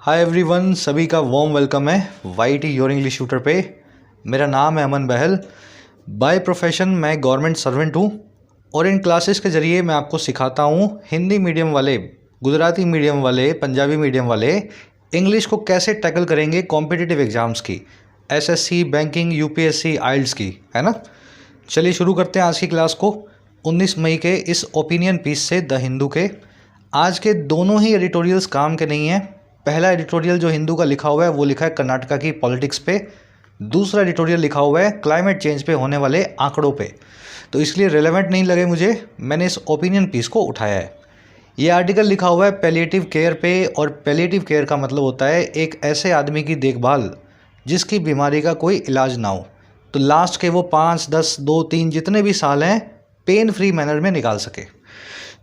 Hi everyone, सभी का warm welcome है वाईटी योर इंग्लिश ट्यूटर पे। मेरा नाम है अमन बहल। बाय प्रोफेशन मैं गवर्नमेंट सर्वेंट हूँ और इन क्लासेस के ज़रिए मैं आपको सिखाता हूँ हिंदी मीडियम वाले, गुजराती मीडियम वाले, पंजाबी मीडियम वाले इंग्लिश को कैसे टैकल करेंगे कॉम्पिटिटिव एग्ज़ाम्स की, एसएससी, बैंकिंग, यूपीएससी, आइल्स की, है ना। चलिए शुरू करते हैं आज की क्लास को 19 मई के इस ओपिनियन पीस से द हिंदू के। आज के दोनों ही एडिटोरियल्स काम के नहीं हैं। पहला एडिटोरियल जो हिंदू का लिखा हुआ है वो लिखा है कर्नाटका की पॉलिटिक्स पे, दूसरा एडिटोरियल लिखा हुआ है क्लाइमेट चेंज पे होने वाले आंकड़ों पे, तो इसलिए रिलेवेंट नहीं लगे मुझे, मैंने इस ओपिनियन पीस को उठाया है। ये आर्टिकल लिखा हुआ है पैलिएटिव केयर पे, और पैलिएटिव केयर का मतलब होता है एक ऐसे आदमी की देखभाल जिसकी बीमारी का कोई इलाज ना हो, तो लास्ट के वो 5, 10, 2, 3 जितने भी साल हैं पेन फ्री मैनर में निकाल सके।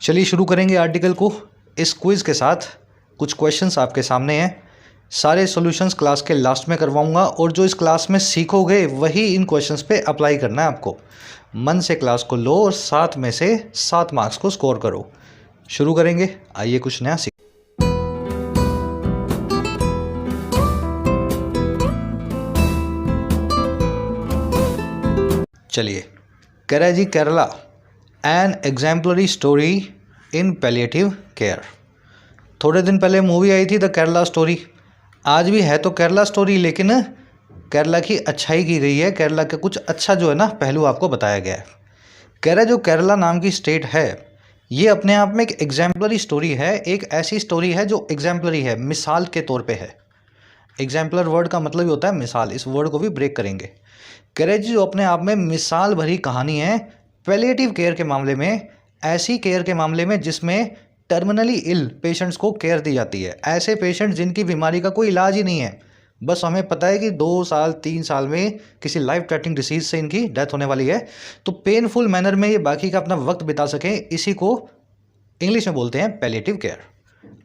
चलिए शुरू करेंगे आर्टिकल को इस क्विज़ के साथ। कुछ क्वेश्चंस आपके सामने हैं, सारे सॉल्यूशंस क्लास के लास्ट में करवाऊंगा, और जो इस क्लास में सीखोगे वही इन क्वेश्चंस पे अप्लाई करना है आपको। मन से क्लास को लो और 7 में से 7 मार्क्स को स्कोर करो। शुरू करेंगे, आइए कुछ नया सीख। चलिए, कह रहा है जी Kerala an exemplary story in palliative care. थोड़े दिन पहले मूवी आई थी द केरला स्टोरी, आज भी है तो केरला स्टोरी, लेकिन केरला की अच्छाई की गई है, केरला का कुछ अच्छा जो है ना पहलू आपको बताया गया है। कह रहा है जो केरला नाम की स्टेट है ये अपने आप में एक एग्जाम्पलरी स्टोरी है, एक ऐसी स्टोरी है जो एग्जाम्पलरी है, मिसाल के तौर पे है। एग्जाम्पलर वर्ड का मतलब ही होता है मिसाल, इस वर्ड को भी ब्रेक करेंगे। कह रहे जी जो अपने आप में मिसाल भरी कहानी है पैलिएटिव केयर के मामले में, ऐसी केयर के मामले में जिसमें टर्मिनली इल पेशेंट्स को केयर दी जाती है, ऐसे पेशेंट जिनकी बीमारी का कोई इलाज ही नहीं है, बस हमें पता है कि 2 साल 3 साल में किसी लाइफ थ्रेटनिंग डिसीज से इनकी डेथ होने वाली है, तो पेनफुल मैनर में ये बाकी का अपना वक्त बिता सकें, इसी को इंग्लिश में बोलते हैं पैलिएटिव केयर।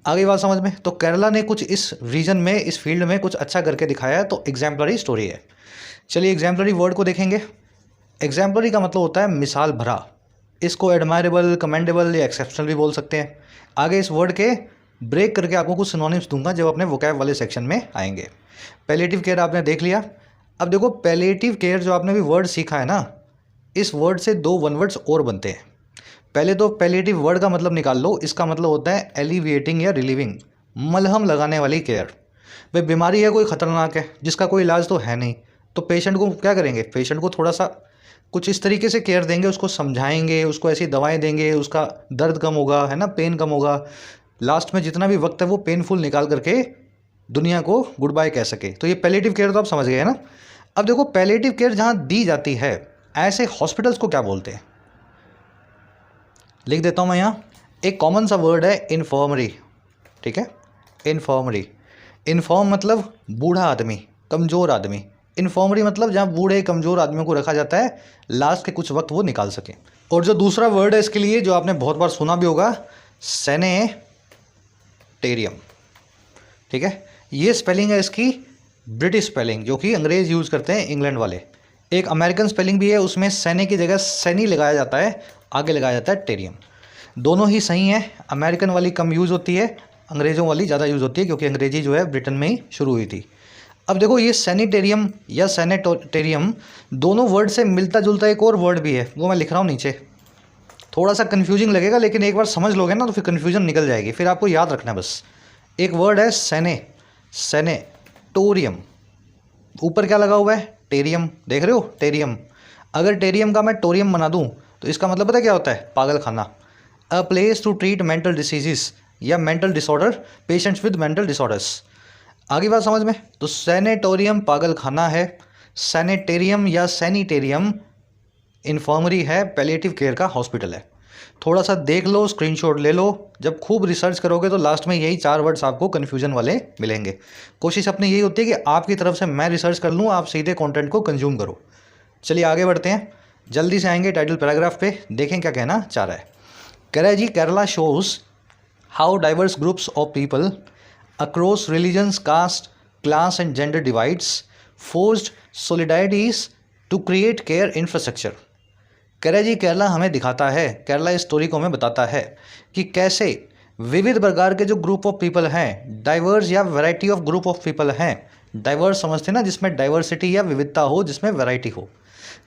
आगे बात समझ में, तो केरला ने कुछ इस रीजन में, इस फील्ड में कुछ अच्छा करके दिखाया है, तो एग्जाम्पलरी स्टोरी है। चलिए एग्जाम्पलरी वर्ड को देखेंगे। एग्जाम्पलरी का मतलब होता है मिसाल भरा, इसको एडमायरेबल, कमेंडेबल या एक्सेप्शनल भी बोल सकते हैं। आगे इस वर्ड के ब्रेक करके आपको कुछ सिनोनिम्स दूंगा जब अपने वोकैब वाले सेक्शन में आएंगे। पैलिएटिव केयर आपने देख लिया। अब देखो पैलिएटिव केयर जो आपने भी वर्ड सीखा है ना, इस वर्ड से 2 वन वर्ड्स और बनते हैं। पहले तो पैलिएटिव वर्ड का मतलब निकाल लो, इसका मतलब होता है एलिविएटिंग या रिलीविंग, मलहम लगाने वाली केयर। भाई बीमारी है कोई ख़तरनाक है जिसका कोई इलाज तो है नहीं, तो पेशेंट को क्या करेंगे, पेशेंट को थोड़ा सा कुछ इस तरीके से केयर देंगे, उसको समझाएंगे, उसको ऐसी दवाएं देंगे, उसका दर्द कम होगा, है ना, पेन कम होगा, लास्ट में जितना भी वक्त है वो पेनफुल निकाल करके दुनिया को गुड बाय कह सके। तो ये पैलिएटिव केयर तो आप समझ गए ना। अब देखो पैलिएटिव केयर जहाँ दी जाती है ऐसे हॉस्पिटल्स को क्या बोलते हैं, लिख देता हूँ मैं यहाँ। एक कॉमन सा वर्ड है इन्फर्मरी, ठीक है, इन्फर्मरी। इन्फॉर्म मतलब बूढ़ा आदमी, कमज़ोर आदमी। इन्फॉर्मरी मतलब जहाँ बूढ़े कमज़ोर आदमियों को रखा जाता है लास्ट के कुछ वक्त वो निकाल सके। और जो दूसरा वर्ड है इसके लिए, जो आपने बहुत बार सुना भी होगा, सैनेटेरियम, ठीक है। ये स्पेलिंग है इसकी ब्रिटिश स्पेलिंग, जो कि अंग्रेज़ यूज़ करते हैं, इंग्लैंड वाले। एक अमेरिकन स्पेलिंग भी है, उसमें सैने की जगह सैनी लगाया जाता है, आगे लगाया जाता है टेरियम। दोनों ही सही हैं। अमेरिकन वाली कम यूज़ होती है, अंग्रेज़ों वाली ज़्यादा यूज़ होती है, क्योंकि अंग्रेज़ी जो है ब्रिटेन में ही शुरू हुई थी। अब देखो ये सैनिटेरियम या सैनेटोरियम दोनों वर्ड से मिलता जुलता एक और वर्ड भी है, वो मैं लिख रहा हूँ नीचे। थोड़ा सा कन्फ्यूजिंग लगेगा, लेकिन एक बार समझ लोगे ना तो फिर कन्फ्यूजन निकल जाएगी, फिर आपको याद रखना है बस। एक वर्ड है सैनेटोरियम, ऊपर क्या लगा हुआ है, टेरियम, देख रहे हो, टेरियम। अगर टेरियम का मैं टोरियम बना दूँ तो इसका मतलब पता क्या होता है, पागल खाना, a place to treat mental diseases या mental disorder, patients with mental disorders. आगे बात समझ में, तो सैनेटोरियम पागल खाना है, सैनेटेरियम या सैनिटेरियम इन्फर्मरी है, पैलिएटिव केयर का हॉस्पिटल है। थोड़ा सा देख लो, स्क्रीनशॉट ले लो, जब खूब रिसर्च करोगे तो लास्ट में यही 4 वर्ड्स आपको कन्फ्यूजन वाले मिलेंगे। कोशिश अपनी यही होती है कि आपकी तरफ से मैं रिसर्च कर लूँ, आप सीधे कंटेंट को कंज्यूम करो। चलिए आगे बढ़ते हैं, जल्दी से आएंगे टाइटल पैराग्राफ पे, देखें क्या कहना चाह रहा है। कह रहा है जी Kerala shows how diverse groups of people across religions, caste, class and gender divides forced solidarities to create care infrastructure। कह रहा है जी केरला हमें दिखाता है, केरला इस स्टोरी को हमें बताता है कि कैसे विविध प्रकार के जो ग्रुप ऑफ पीपल हैं, डाइवर्स या variety of group of people हैं। डाइवर्स समझते हैं ना, जिसमें डाइवर्सिटी या विविधता हो, जिसमें वैरायटी हो।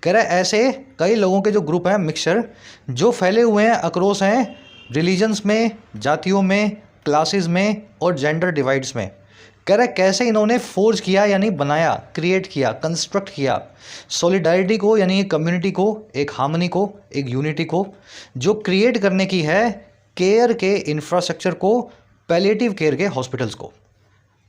कह रहा है ऐसे कई लोगों के जो ग्रुप हैं, मिक्सचर, जो फैले हुए हैं अक्रॉस हैं रिलीजन्स में, जातियों में, क्लासेस में और जेंडर डिवाइड्स में। कह रहा है कैसे इन्होंने फोर्ज किया यानी बनाया, क्रिएट किया, कंस्ट्रक्ट किया सॉलिडारिटी को यानी एक कम्युनिटी को, एक हार्मनी को, एक यूनिटी को, जो क्रिएट करने की है केयर के इंफ्रास्ट्रक्चर को, पैलिएटिव केयर के हॉस्पिटल्स को।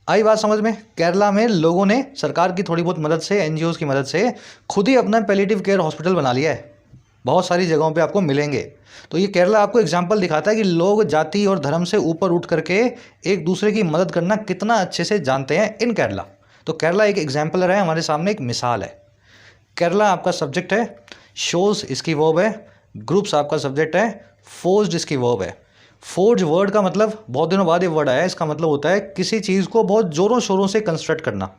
आई बात समझ में? केरला में लोगों ने सरकार की थोड़ी बहुत मदद से, एनजीओज़ की मदद से खुद ही अपना पैलिएटिव केयर हॉस्पिटल बना लिया है। बहुत सारी जगहों पे आपको मिलेंगे। तो ये केरला आपको एग्जाम्पल दिखाता है कि लोग जाति और धर्म से ऊपर उठ करके एक दूसरे की मदद करना कितना अच्छे से जानते हैं इन केरला। तो केरला एक एग्जाम्पल है, हमारे सामने एक मिसाल है। केरला आपका सब्जेक्ट है, शोज़ इसकी वर्ब है, ग्रुप्स आपका सब्जेक्ट है, फोर्स्ड इसकी वर्ब है। फोर्ज वर्ड का मतलब बहुत दिनों बाद ये वर्ड आया है, इसका मतलब होता है किसी चीज़ को बहुत ज़ोरों शोरों से कंस्ट्रक्ट करना।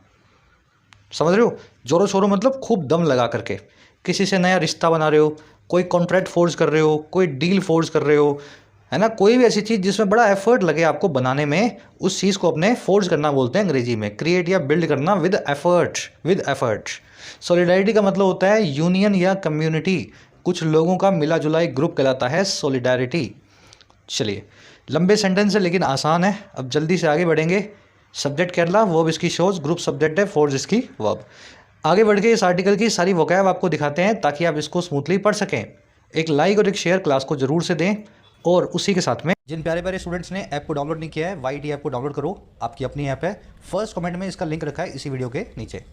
समझ रहे हो? ज़ोरों शोरों मतलब खूब दम लगा करके किसी से नया रिश्ता बना रहे हो, कोई कॉन्ट्रैक्ट फोर्ज कर रहे हो, कोई डील फोर्ज कर रहे हो, है ना। कोई भी ऐसी चीज़ जिसमें बड़ा एफर्ट लगे आपको बनाने में, उस चीज़ को अपने फोर्ज करना बोलते हैं अंग्रेजी में। क्रिएट या बिल्ड करना with effort, with effort. Solidarity का मतलब होता है यूनियन या कम्युनिटी, कुछ लोगों का मिला जुला एक ग्रुप कहलाता है सॉलिडारिटी। चलिए, लंबे सेंटेंस है लेकिन आसान है। अब जल्दी से आगे बढ़ेंगे। सब्जेक्ट केरला, वर्ब इसकी शोज, ग्रुप सब्जेक्ट है, फोर्ज इसकी वर्ब। आगे बढ़ के इस आर्टिकल की सारी वोकैब आपको दिखाते हैं ताकि आप इसको स्मूथली पढ़ सकें। एक लाइक और एक शेयर क्लास को जरूर से दें। और उसी के साथ में जिन प्यारे प्यारे स्टूडेंट्स ने ऐप को डाउनलोड नहीं किया है, YT ऐप को डाउनलोड करो, आपकी अपनी ऐप है। फर्स्ट कमेंट में इसका लिंक रखा है इसी वीडियो के नीचे।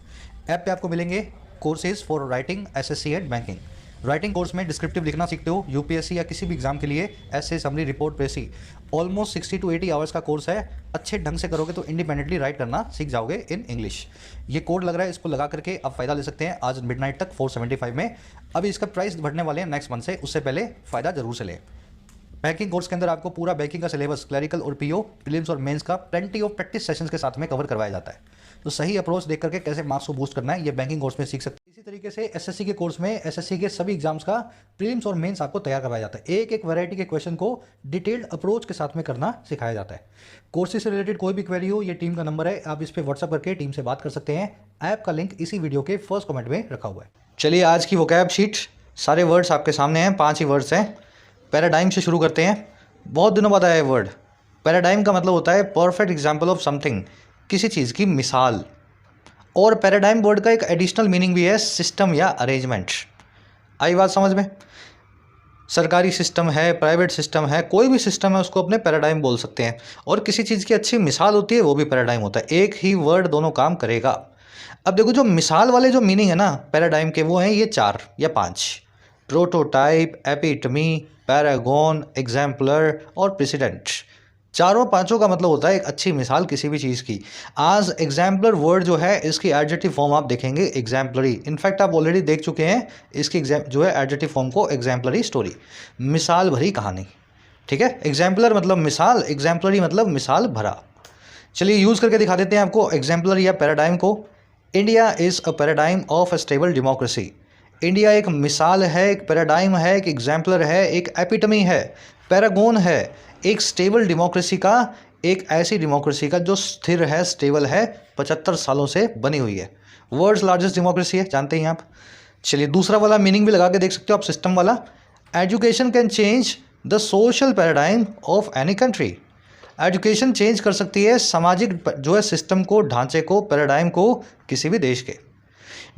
ऐप पे आपको मिलेंगे courses for writing, SSC and banking. Writing course में डिस्क्रिप्टिव लिखना सीखते हो, UPSC या किसी भी एग्जाम के लिए, ऐसे summary, report, precis. Almost 60 to 80 hours का कोर्स है। अच्छे ढंग से करोगे तो इंडिपेंडेंटली राइट करना सीख जाओगे इन इंग्लिश। ये कोड लग रहा है, इसको लगा करके आप फ़ायदा ले सकते हैं आज मिडनाइट तक 475 में। अभी इसका प्राइस बढ़ने वाले हैं नेक्स्ट मंथ से, उससे पहले फ़ायदा जरूर से लें। बैंकिंग कोर्स के अंदर आपको पूरा बैंकिंग का सिलेबस, क्लरिकल और PO, प्रीलिम्स और मेंस का प्लेंटी ऑफ प्रैक्टिस सेशंस के साथ में कवर करवाया जाता है। तो सही अप्रोच देख करके कैसे मार्क्स को बूस्ट करना है, ये बैंकिंग कोर्स में सीख सकते हैं। इसी तरीके से SSC के कोर्स में SSC के सभी एग्जाम्स का प्रीलिम्स और मेंस आपको तैयार करवाया जाता है। एक एक वैरायटी के क्वेश्चन को डिटेल्ड अप्रोच के साथ में करना सिखाया जाता है। कोर्सेज से रिलेटेड कोई भी क्वेरी हो, ये टीम का नंबर है, आप इस पर व्हाट्सअप करके टीम से बात कर सकते हैं। ऐप का लिंक इसी वीडियो के फर्स्ट कमेंट में रखा हुआ है। चलिए, आज की वोकैब शीट, सारे वर्ड्स आपके सामने हैं, 5 ही वर्ड्स हैं। पैराडाइम से शुरू करते हैं। बहुत दिनों बाद आया है वर्ड। पैराडाइम का मतलब होता है परफेक्ट एग्जाम्पल ऑफ समथिंग, किसी चीज़ की मिसाल। और पैराडाइम वर्ड का एक एडिशनल मीनिंग भी है, सिस्टम या अरेंजमेंट। आई बात समझ में? सरकारी सिस्टम है, प्राइवेट सिस्टम है, कोई भी सिस्टम है, उसको अपने पैराडाइम बोल सकते हैं। और किसी चीज़ की अच्छी मिसाल होती है, वो भी पैराडाइम होता है। एक ही वर्ड दोनों काम करेगा। अब देखो, जो मिसाल वाले जो मीनिंग है ना पैराडाइम के, वो हैं ये 4 या 5: प्रोटोटाइप, एपिटमी, पैरागॉन, एग्जाम्पलर और प्रेसिडेंट। चारों पांचों का मतलब होता है एक अच्छी मिसाल किसी भी चीज़ की। आज एग्जाम्पलर वर्ड जो है, इसकी एडजेक्टिव फॉर्म आप देखेंगे एग्जाम्पलरी। इनफैक्ट आप ऑलरेडी देख चुके हैं इसकी जो है एडजेक्टिव फॉर्म को, एग्जाम्पलरी स्टोरी, मिसाल भरी कहानी। ठीक है, एग्जाम्पलर मतलब मिसाल, एग्जाम्पलरी मतलब मिसाल भरा। चलिए यूज़ करके दिखा देते हैं आपको एग्जाम्पलर या पैराडाइम को। India is a paradigm of a stable democracy. India एक मिसाल है, एक पैराडाइम है, एक एग्जाम्पलर है, एक एपिटमी है, पैरागॉन है, एक स्टेबल डेमोक्रेसी का, एक ऐसी डेमोक्रेसी का जो स्थिर है, स्टेबल है, 75 सालों से बनी हुई है। वर्ल्ड्स लार्जेस्ट डेमोक्रेसी है, जानते हैं आप। चलिए दूसरा वाला मीनिंग भी लगा के देख सकते हो आप, सिस्टम वाला। Education can change the social paradigm of any country. Education change कर सकती है सामाजिक जो है सिस्टम को, ढांचे को, पैराडाइम को किसी भी देश के।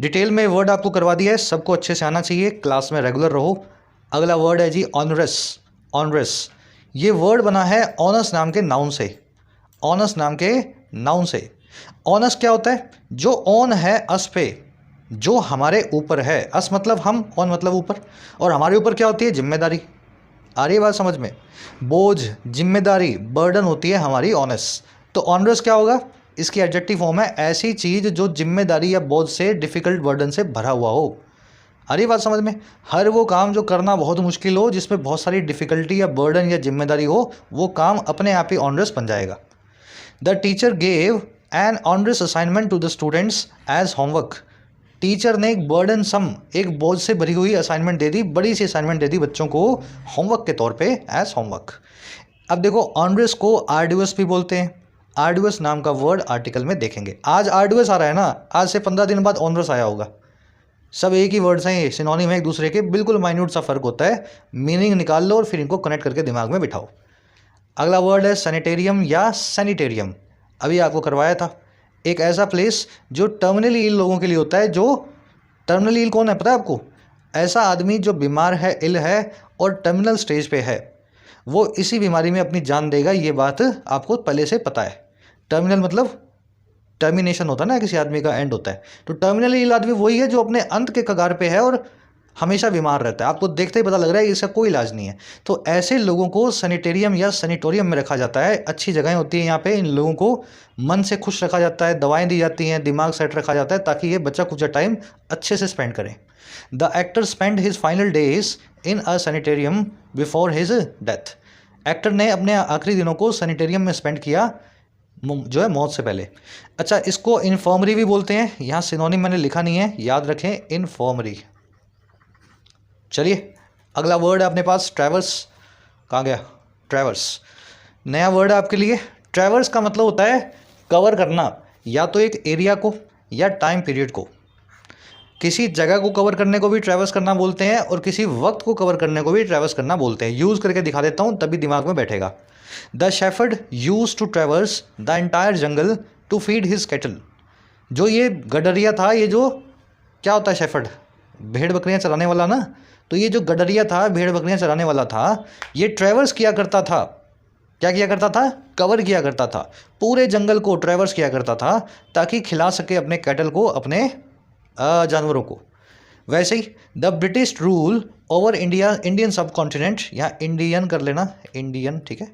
डिटेल में वर्ड आपको करवा दिया है, सबको अच्छे से आना चाहिए, क्लास में रेगुलर रहो। अगला वर्ड है जी ऑनरस। ऑनरस, ये वर्ड बना है ऑनस नाम के नाउन से। ऑनस नाम के नाउन से। ऑनस क्या होता है? जो ऑन है अस पे, जो हमारे ऊपर है। अस मतलब हम, ऑन मतलब ऊपर। और हमारे ऊपर क्या होती है? जिम्मेदारी। आ रही है बात समझ में? बोझ, जिम्मेदारी, बर्डन होती है हमारी ऑनस। तो ऑनरस क्या होगा? इसकी एडजेक्टिव फॉर्म है ऐसी चीज़ जो जिम्मेदारी या बोझ से, डिफ़िकल्ट बर्डन से भरा हुआ हो। अरे बात समझ में? हर वो काम जो करना बहुत मुश्किल हो, जिसमें बहुत सारी डिफ़िकल्टी या बर्डन या जिम्मेदारी हो, वो काम अपने आप ही ऑनरस बन जाएगा। The teacher gave an onerous assignment to the students as homework. Teacher ने एक बर्डन सम, एक बोझ से भरी हुई असाइनमेंट दे दी, बड़ी सी असाइनमेंट दे दी बच्चों को होमवर्क के तौर पे, एज होमवर्क। अब देखो ऑनरस को आर्डुअस भी बोलते हैं, आर्डुअस नाम का वर्ड आर्टिकल में देखेंगे। आज आर्डुअस आ रहा है ना, आज से 15 दिन बाद ऑनरस आया होगा। सब एक ही वर्ड्स हैं, ये सिनोनिम है एक दूसरे के, बिल्कुल माइन्यूट सा फर्क होता है। मीनिंग निकाल लो और फिर इनको कनेक्ट करके दिमाग में बिठाओ। अगला वर्ड है सैनिटेरियम या सैनिटेरियम। अभी आपको करवाया था, एक ऐसा प्लेस जो टर्मिनली इल लोगों के लिए होता है। जो टर्मिनली इल कौन है पता है आपको? ऐसा आदमी जो बीमार है, इल है और टर्मिनल स्टेज पे है, वो इसी बीमारी में अपनी जान देगा, ये बात आपको पहले से पता है। टर्मिनल मतलब टर्मिनेशन होता है ना, किसी आदमी का एंड होता है। तो टर्मिनली इल आदमी वही है जो अपने अंत के कगार पे है और हमेशा बीमार रहता है। आपको देखते ही पता लग रहा है कि इसका कोई इलाज नहीं है। तो ऐसे लोगों को सैनिटेरियम या सैनिटोरियम में रखा जाता है। अच्छी जगहें होती हैं यहाँ पे, इन लोगों को मन से खुश रखा जाता है, दवाएं दी जाती हैं, दिमाग सेट रखा जाता है ताकि ये बच्चा कुछ टाइम अच्छे से स्पेंड करें। The actor spend his final days in a sanatorium before his death. Actor ने अपने आखिरी दिनों को सैनिटेरियम में स्पेंड किया, जो है मौत से पहले। अच्छा, इसको इन्फॉर्मरी भी बोलते हैं। यहाँ सिनोनिम मैंने लिखा नहीं है, याद रखें, इन्फॉर्मरी। चलिए अगला वर्ड है अपने पास ट्रैवर्स। कहाँ गया? ट्रैवर्स नया वर्ड है आपके लिए। ट्रैवर्स का मतलब होता है कवर करना, या तो एक एरिया को या टाइम पीरियड को। किसी जगह को कवर करने को भी ट्रैवर्स करना बोलते हैं और किसी वक्त को कवर करने को भी ट्रैवर्स करना बोलते हैं। यूज़ करके दिखा देता हूँ, तभी दिमाग में बैठेगा। The shepherd use to traverse the entire jungle to feed his cattle. जो ये गडरिया था, ये जो क्या होता है शेफर्ड, भेड़ बकरियां चराने वाला ना। तो ये जो गडरिया था, भेड़ बकरियां चराने वाला था, ये ट्रैवर्स किया करता था। क्या किया करता था? कवर किया करता था, पूरे जंगल को ट्रैवर्स किया करता था ताकि खिला सके अपने कैटल को, अपने जानवरों को। वैसे ही the British rule over India, Indian subcontinent, यहाँ इंडियन कर लेना, इंडियन, ठीक है।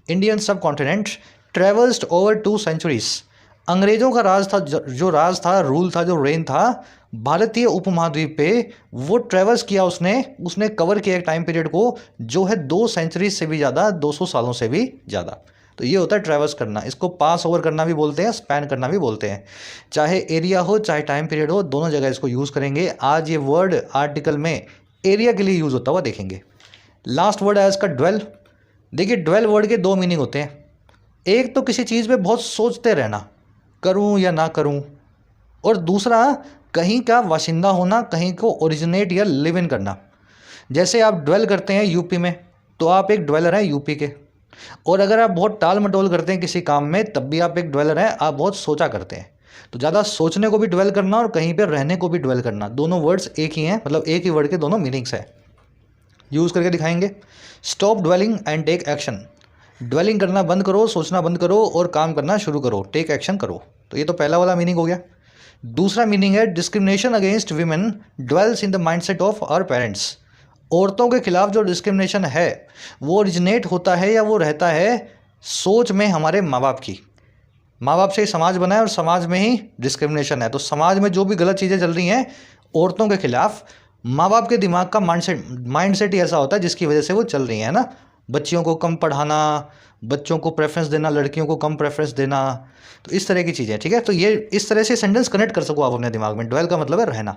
इंडियन सब कॉन्टिनेंट ट्रेवल्स्ड ओवर 2 सेंचुरीज। अंग्रेज़ों का राज था, जो राज था, रूल था, जो रेन था भारतीय उपमहाद्वीप पे, वो ट्रेवल्स किया उसने कवर किया एक टाइम पीरियड को जो है 2 सेंचुरीज से भी ज़्यादा, 200 सालों से भी ज़्यादा। तो ये होता है ट्रैवर्स करना। इसको पास ओवर करना भी बोलते हैं, स्पैन करना भी बोलते हैं। चाहे एरिया हो चाहे टाइम पीरियड हो, दोनों जगह इसको यूज़ करेंगे। आज ये वर्ड आर्टिकल में एरिया के लिए यूज़ होता हुआ देखेंगे। लास्ट वर्ड है इसका ड्वेल। देखिए ड्वेल वर्ड के 2 मीनिंग होते हैं। एक तो किसी चीज़ पे बहुत सोचते रहना, करूं या ना करूं, और दूसरा कहीं का वाशिंदा होना, कहीं को ओरिजिनेट या लिव इन करना। जैसे आप ड्वेल करते हैं यूपी में, तो आप एक ड्वेलर हैं यूपी के। और अगर आप बहुत टाल मटोल करते हैं किसी काम में, तब भी आप एक ड्वेलर हैं, आप बहुत सोचा करते हैं। तो ज़्यादा सोचने को भी ड्वेल करना और कहीं पर रहने को भी ड्वेल करना, दोनों वर्ड्स एक ही हैं, मतलब एक ही वर्ड के दोनों मीनिंग्स हैं। यूज़ करके दिखाएंगे। Stop dwelling and take action. Dwelling करना बंद करो, सोचना बंद करो और काम करना शुरू करो, टेक एक्शन करो। तो ये तो पहला वाला मीनिंग हो गया। दूसरा मीनिंग है discrimination against women dwells in the mindset of our parents. औरतों के खिलाफ जो डिस्क्रिमिनेशन है वो ओरिजिनेट होता है या वो रहता है सोच में हमारे माँ बाप की। माँ बाप से ही समाज बना है और समाज में ही डिस्क्रिमिनेशन है। तो समाज में जो भी गलत चीज़ें चल रही हैं औरतों के खिलाफ, माँ बाप के दिमाग का माइंडसेट ही ऐसा होता है जिसकी वजह से वो चल रही है ना। बच्चियों को कम पढ़ाना, बच्चों को प्रेफरेंस देना, लड़कियों को कम प्रेफरेंस देना, तो इस तरह की चीज़ें, ठीक है। तो ये इस तरह से सेंटेंस कनेक्ट कर सको आप अपने दिमाग में। ड्वेल का मतलब है रहना।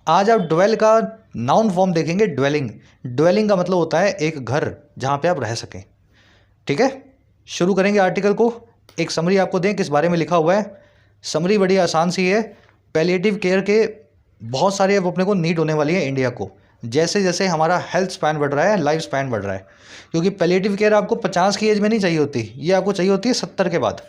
आज आप ड्वेल का नाउन फॉर्म देखेंगे, ड्वेलिंग। ड्वेलिंग का मतलब होता है एक घर जहाँ पे आप रह सकें, ठीक है। शुरू करेंगे आर्टिकल को। एक समरी आपको दें किस बारे में लिखा हुआ है। समरी बड़ी आसान सी है। पैलिएटिव केयर के बहुत सारे अब अपने को नीड होने वाली है इंडिया को, जैसे जैसे हमारा हेल्थ स्पैन बढ़ रहा है, लाइफ स्पैन बढ़ रहा है। क्योंकि पैलिएटिव केयर आपको 50 की एज में नहीं चाहिए होती, ये आपको चाहिए होती है 70 के बाद।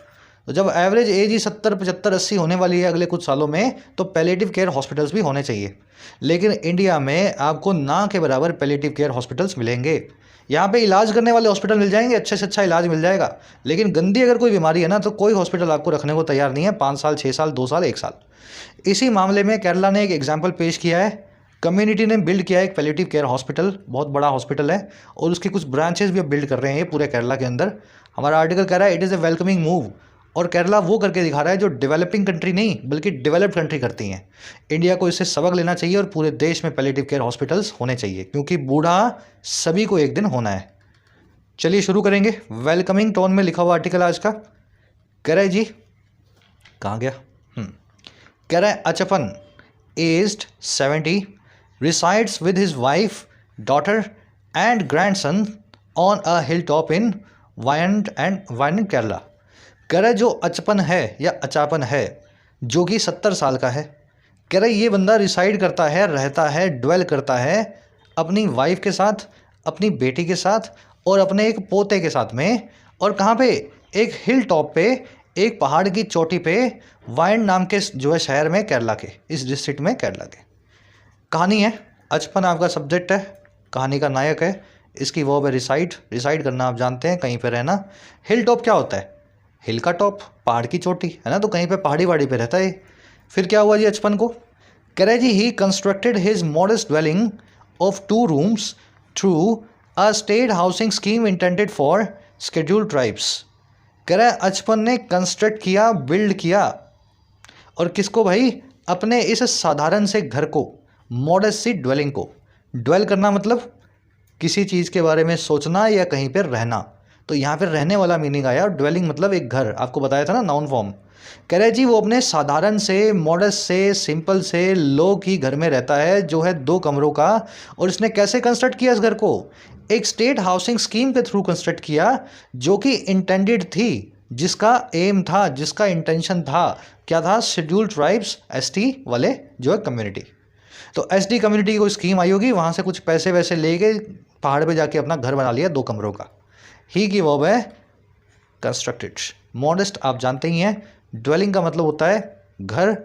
तो जब एवरेज एज ही 70, 75, 80 होने वाली है अगले कुछ सालों में, तो पैलिएटिव केयर हॉस्पिटल्स भी होने चाहिए। लेकिन इंडिया में आपको ना के बराबर पैलिएटिव केयर हॉस्पिटल्स मिलेंगे। यहाँ पे इलाज करने वाले हॉस्पिटल मिल जाएंगे, अच्छे से अच्छा इलाज मिल जाएगा। लेकिन गंदी अगर कोई बीमारी है ना, तो कोई हॉस्पिटल आपको रखने को तैयार नहीं है। 5 साल, 6 साल, 2 साल, 1 साल। इसी मामले में केरला ने एक एग्जाम्पल पेश किया है। कम्युनिटी ने बिल्ड किया एक पैलिएटिव केयर हॉस्पिटल, बहुत बड़ा हॉस्पिटल है और उसके कुछ ब्रांचेस भी अब बिल्ड कर रहे हैं पूरे केरला के अंदर। हमारा आर्टिकल कह रहा है it is a welcoming move, और केरला वो करके दिखा रहा है जो डेवलपिंग कंट्री नहीं बल्कि डेवलप्ड कंट्री करती हैं। इंडिया को इससे सबक लेना चाहिए और पूरे देश में पैलिएटिव केयर हॉस्पिटल्स होने चाहिए, क्योंकि बूढ़ा सभी को एक दिन होना है। चलिए शुरू करेंगे। वेलकमिंग टोन में लिखा हुआ आर्टिकल आज का। कह रहा है जी, कहाँ गया? कह रहा है अचपन aged 70 resides with his wife, daughter and grandson on a hilltop in Wayanad Kerala. कह रहा है जो अचपन है या अचापन है जो कि 70 साल का है, कह रहा है ये बंदा रिसाइड करता है, रहता है, ड्वेल करता है अपनी वाइफ के साथ, अपनी बेटी के साथ और अपने एक पोते के साथ में। और कहाँ पे? एक हिल टॉप पे, एक पहाड़ की चोटी पे, वायन नाम के जो है शहर में, केरला के, इस डिस्ट्रिक्ट में केरला के। कहानी है, अचपन आपका सब्जेक्ट है, कहानी का नायक है, इसकी वर्ब है रिसाइड। रिसाइड करना आप जानते हैं, कहीं पे रहना। हिल टॉप क्या होता है? हिल का टॉप, पहाड़ की चोटी, है ना, तो कहीं पे पहाड़ी वाड़ी पे रहता है। फिर क्या हुआ जी अचपन को? कह रहे जी he constructed his modest dwelling of 2 rooms through a state housing scheme intended for scheduled tribes. कह रहा है अचपन ने कंस्ट्रक्ट किया, बिल्ड किया, और किसको भाई? अपने इस साधारण से घर को, मॉडेस्ट सी ड्वेलिंग को। ड्वेल करना मतलब किसी चीज़ के बारे में सोचना या कहीं पर रहना, तो यहाँ पर रहने वाला मीनिंग आया। और ड्वेलिंग मतलब एक घर, आपको बताया था ना, नाउन फॉर्म। कह रहे जी वो अपने साधारण से, मॉडेस्ट से, सिंपल से लो की घर में रहता है जो है 2 कमरों का। और इसने कैसे कंस्ट्रक्ट किया इस घर को? एक स्टेट हाउसिंग स्कीम के थ्रू कंस्ट्रक्ट किया, जो कि इंटेंडेड थी, जिसका एम था, जिसका इंटेंशन था, क्या था? शेड्यूल्ड ट्राइब्स, एसटी वाले जो है कम्युनिटी। तो एसटी कम्युनिटी को स्कीम आई होगी, वहाँ से कुछ पैसे वैसे लेके पहाड़ पे जाके अपना घर बना लिया 2 कमरों का। ही की वर्ब है कंस्ट्रक्टेड। मॉडेस्ट आप जानते ही हैं, ड्वेलिंग का मतलब होता है घर,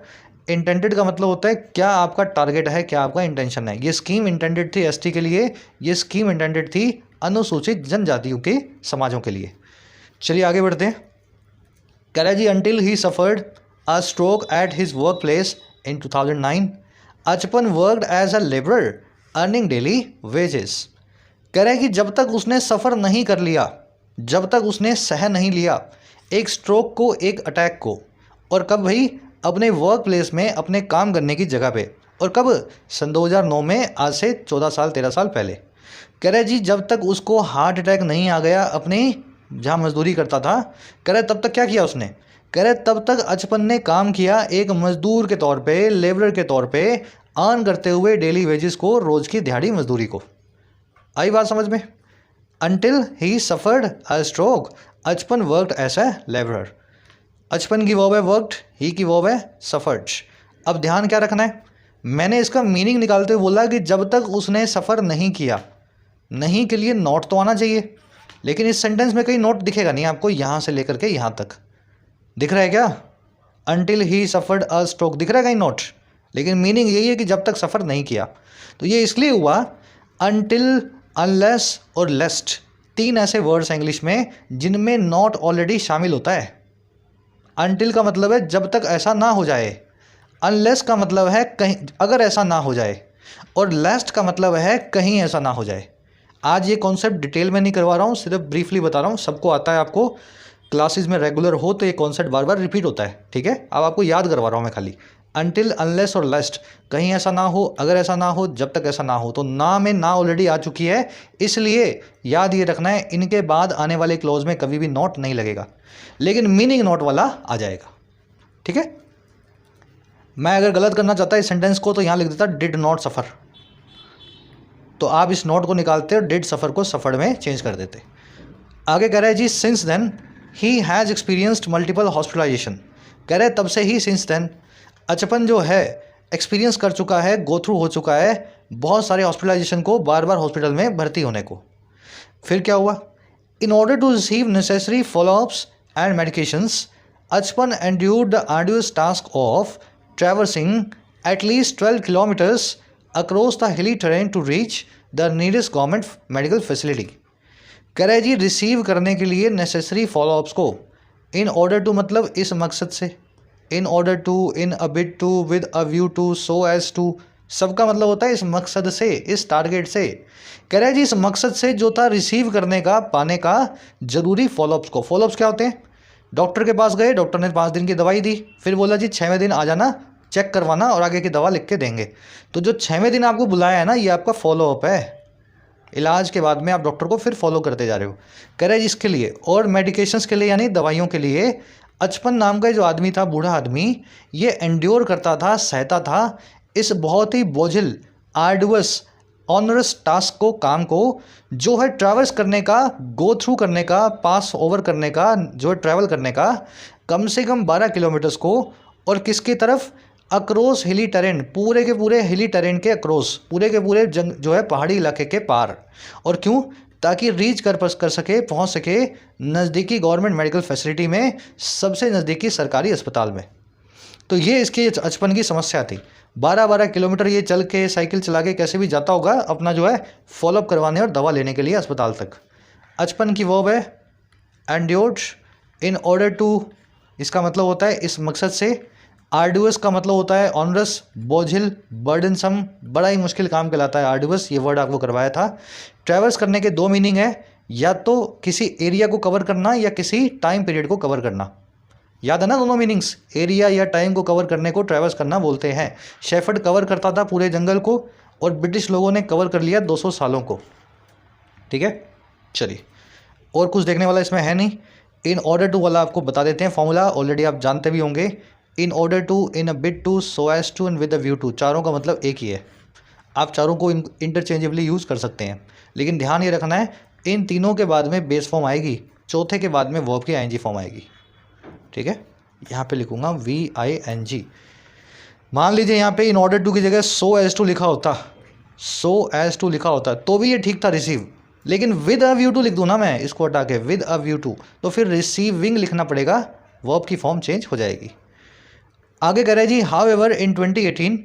इंटेंडेड का मतलब होता है क्या आपका टारगेट है, क्या आपका इंटेंशन है। ये स्कीम इंटेंडेड थी एसटी के लिए, ये स्कीम इंटेंडेड थी अनुसूचित जनजातियों के समाजों के लिए। चलिए आगे बढ़ते हैं। कह रहा है जी until he suffered a stroke at his workplace in 2009 Achappan worked as a labourer earning daily wages. कह रहा है कि जब तक उसने सफ़र नहीं कर लिया, जब तक उसने सह नहीं लिया एक स्ट्रोक को, एक अटैक को, और कब भाई? अपने वर्क प्लेस में, अपने काम करने की जगह पे। और कब? सन 2009 में, आज से 14 साल 13 साल पहले। कह रहे जी जब तक उसको हार्ट अटैक नहीं आ गया अपनी जहाँ मजदूरी करता था, कह रहे तब तक क्या किया उसने? कह रहे तब तक अचपन ने काम किया एक मजदूर के तौर पे, लेबर के तौर पे, अर्न करते हुए डेली वेजेस को, रोज़ की दिहाड़ी मजदूरी को। आई बात समझ में? Until he suffered a stroke, Achappan worked as a labourer. Achappan की वर्ब है वर्कड, ही की वर्ब है सफर्ड। अब ध्यान क्या रखना है? मैंने इसका मीनिंग निकालते हुए बोला कि जब तक उसने सफ़र नहीं किया, नहीं के लिए नोट तो आना चाहिए, लेकिन इस सेंटेंस में कहीं नोट दिखेगा नहीं आपको, यहाँ से लेकर के यहाँ तक दिख रहा है क्या? Until he suffered a stroke दिख रहा है कहीं नोट, लेकिन मीनिंग यही है कि जब तक सफ़र नहीं किया। तो ये इसलिए हुआ until, अनलेस और लेस्ट, 3 ऐसे वर्ड्स हैं इंग्लिश में जिनमें नॉट ऑलरेडी शामिल होता है। अनटिल का मतलब है जब तक ऐसा ना हो जाए, अनलेस का मतलब है कहीं अगर ऐसा ना हो जाए, और लेस्ट का मतलब है कहीं ऐसा ना हो जाए। आज ये कॉन्सेप्ट डिटेल में नहीं करवा रहा हूँ, सिर्फ ब्रीफली बता रहा हूँ, सबको आता है, आपको क्लासेस में रेगुलर हो तो ये कॉन्सेप्ट बार बार रिपीट होता है, ठीक है। अब आपको याद करवा रहा हूँ मैं खाली, अनटिल, अनलेस और लेस्ट, कहीं ऐसा ना हो, अगर ऐसा ना हो, जब तक ऐसा ना हो। तो ना में ना ऑलरेडी आ चुकी है, इसलिए याद ये रखना है इनके बाद आने वाले क्लोज में कभी भी नॉट नहीं लगेगा, लेकिन मीनिंग नॉट वाला आ जाएगा, ठीक है। मैं अगर गलत करना चाहता इस सेंटेंस को तो यहाँ लिख देता डिड नॉट सफ़र, तो आप इस नॉट को निकालते और डिड सफ़र को सफ़र में चेंज कर देते। आगे कह रहा है जी since then he has experienced multiple hospitalisation. कह रहे तब से ही, सिंस देन, अचपन जो है एक्सपीरियंस कर चुका है, गो थ्रू हो चुका है बहुत सारे हॉस्पिटलाइजेशन को, बार बार हॉस्पिटल में भर्ती होने को। फिर क्या हुआ? In order to receive necessary followups and medications, Achappan endured the arduous task of traversing at least 12 kilometres across the hilly terrain to reach the nearest government medical facility. कह रहे जी रिसीव करने के लिए नेसेसरी फॉलोअप्स को, इन order to मतलब इस मकसद से, in order to, in a bid to, with a view to, so as to, सबका मतलब होता है इस मकसद से, इस टारगेट से। कह रहे जी इस मकसद से जो था रिसीव करने का, पाने का जरूरी फॉलोअप्स को। फॉलोअप्स क्या होते हैं? डॉक्टर के पास गए, डॉक्टर ने 5 दिन की दवाई दी, फिर बोला जी 6वें दिन आ जाना, चेक करवाना और आगे की दवा लिख के देंगे। तो जो 6वें दिन आपको बुलाया है ना, ये आपका फॉलोअप है। इलाज के बाद में आप डॉक्टर को फिर फॉलो करते जा रहे हो। कह रहे जी इसके लिए, और मेडिकेशंस के लिए यानी दवाइयों के लिए, अचपन नाम का जो आदमी था, बूढ़ा आदमी, ये एंड्योर करता था, सहता था इस बहुत ही बोझिल, आर्डुअस ऑनरस टास्क को, काम को जो है ट्रैवर्स करने का, गो थ्रू करने का, पास ओवर करने का, जो है ट्रैवल करने का कम से कम 12 किलोमीटर्स को, और किसकी तरफ, अक्रॉस हिली टेरेन, पूरे के पूरे हिली टेरेन के अक्रॉस, पूरे के पूरे जंग जो है पहाड़ी इलाके के पार। और क्यों, ताकि रीच कर सके, पहुंच सके नज़दीकी गवर्नमेंट मेडिकल फैसिलिटी में, सबसे नज़दीकी सरकारी अस्पताल में। तो ये इसकी बचपन की समस्या थी। 12-12 किलोमीटर ये चल के, साइकिल चला के कैसे भी जाता होगा अपना जो है फॉलोअप करवाने और दवा लेने के लिए अस्पताल तक। बचपन की वर्ब है एंड्योर्ड, इन ऑर्डर टू इसका मतलब होता है इस मकसद से, आर्डुअस का मतलब होता है ऑनरस, बोझिल, बर्डनसम, बड़ा ही मुश्किल काम कहलाता है आर्डुअस, ये वर्ड आपको करवाया था। ट्रैवर्स करने के दो मीनिंग है, या तो किसी एरिया को कवर करना या किसी टाइम पीरियड को कवर करना। याद है ना दोनों मीनिंग्स, एरिया या टाइम को कवर करने को ट्रैवर्स करना बोलते हैं। शेफर्ड कवर करता था पूरे जंगल को, और ब्रिटिश लोगों ने कवर कर लिया 200 सालों को। ठीक है, चलिए और कुछ देखने वाला इसमें है नहीं। इन ऑर्डर टू वाला आपको बता देते हैं फॉर्मूला, ऑलरेडी आप जानते भी होंगे। In order to, in a bit to, so as to, and with a view to, चारों का मतलब एक ही है। आप चारों को इंटरचेंजेबली यूज़ कर सकते हैं, लेकिन ध्यान ये रखना है इन तीनों के बाद में बेस फॉर्म आएगी, चौथे के बाद में वर्ब की आईएनजी फॉर्म आएगी। ठीक है, यहाँ पे लिखूंगा VING। मान लीजिए यहाँ पे इन ऑर्डर टू की जगह सो एज टू लिखा होता, सो एज टू लिखा होता तो भी ये ठीक था रिसीव, लेकिन विद अ व्यू टू लिख दूँ ना मैं इसको हटा के, विद अ व्यू टू, तो फिर रिसीविंग लिखना पड़ेगा, वर्ब की फॉर्म चेंज हो जाएगी। आगे कह रहे हैं जी, however in 2018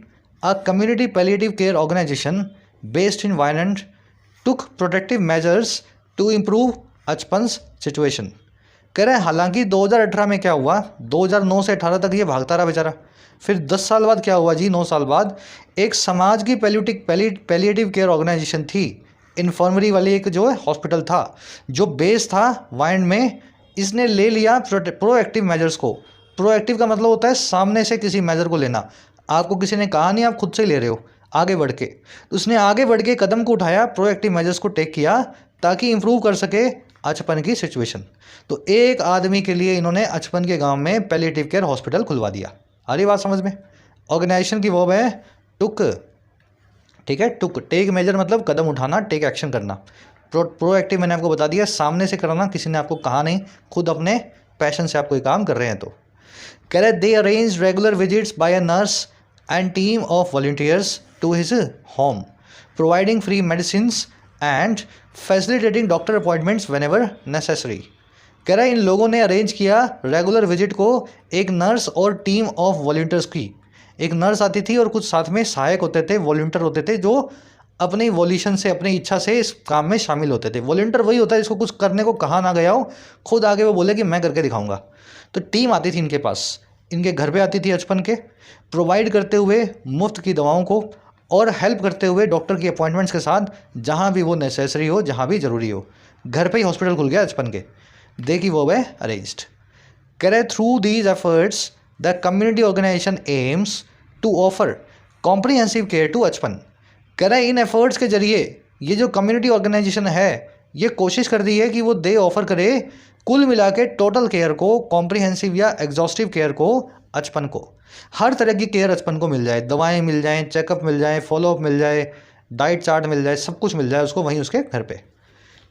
a community palliative care organisation based in Wayanad took protective measures to improve Achappan's situation. कह रहे हैं हालांकि 2018 में क्या हुआ, 2009 से 18 तक ये भागता रहा बेचारा, फिर 10 साल बाद क्या हुआ जी, 9 साल बाद एक समाज की पैलिएटिव केयर ऑर्गेनाइजेशन थी, इन्फर्मरी वाली एक जो है हॉस्पिटल था जो बेस था वायनाड में, इसने ले लिया प्रोएक्टिव मेजर्स को। प्रोएक्टिव का मतलब होता है सामने से किसी मेजर को लेना, आपको किसी ने कहा नहीं, आप खुद से ले रहे हो आगे बढ़ के, तो उसने आगे बढ़ के कदम को उठाया, प्रोएक्टिव मेजर्स को टेक किया ताकि इंप्रूव कर सके बचपन की सिचुएशन। तो एक आदमी के लिए इन्होंने बचपन के गांव में पैलिएटिव केयर हॉस्पिटल खुलवा दिया। आ रही बात समझ में। ऑर्गेनाइजेशन की वर्ब है टुक। ठीक है, टुक, टेक मेजर मतलब कदम उठाना, टेक एक्शन करना। प्रोएक्टिव मैंने आपको बता दिया, सामने से कराना, किसी ने आपको कहा नहीं, खुद अपने पैशन से आप कोई काम कर रहे हैं। तो कह रहे they arrange regular visits by a nurse and team of volunteers to his home, providing free medicine and facilitating doctor appointments whenever necessary. कह रहा है इन लोगों ने अरेंज किया रेगुलर विजिट को एक नर्स और टीम ऑफ वॉलंटियर्स की। एक नर्स आती थी और कुछ साथ में सहायक होते थे, वॉलंटियर होते थे, जो अपनी वॉल्यूशन से, अपनी इच्छा से इस काम में शामिल होते थे। वॉलंटियर वही होता है जिसको कुछ करने को कहा ना गया हो, खुद आगे वो बोले कि मैं करके दिखाऊंगा। तो टीम आती थी इनके पास, इनके घर पे आती थी बचपन के, प्रोवाइड करते हुए मुफ्त की दवाओं को और हेल्प करते हुए डॉक्टर की अपॉइंटमेंट्स के साथ, जहाँ भी वो नेसेसरी हो, जहाँ भी ज़रूरी हो। घर पे ही हॉस्पिटल खुल गया बचपन के, देखी वो है अरेंज्ड। कह रहे through these efforts the community organization aims to offer comprehensive care to बचपन। कह रहे इन एफर्ट्स के जरिए ये जो कम्युनिटी ऑर्गेनाइजेशन है ये कोशिश कर दी है कि वो दे ऑफर करे कुल मिला के टोटल केयर को, कॉम्प्रिहेंसिव या एग्जॉस्टिव केयर को, बचपन को, हर तरह की केयर बचपन को मिल जाए, दवाएं मिल जाएं, चेकअप मिल जाए, फॉलोअप मिल जाए, डाइट चार्ट मिल जाए, सब कुछ मिल जाए उसको वहीं उसके घर पे।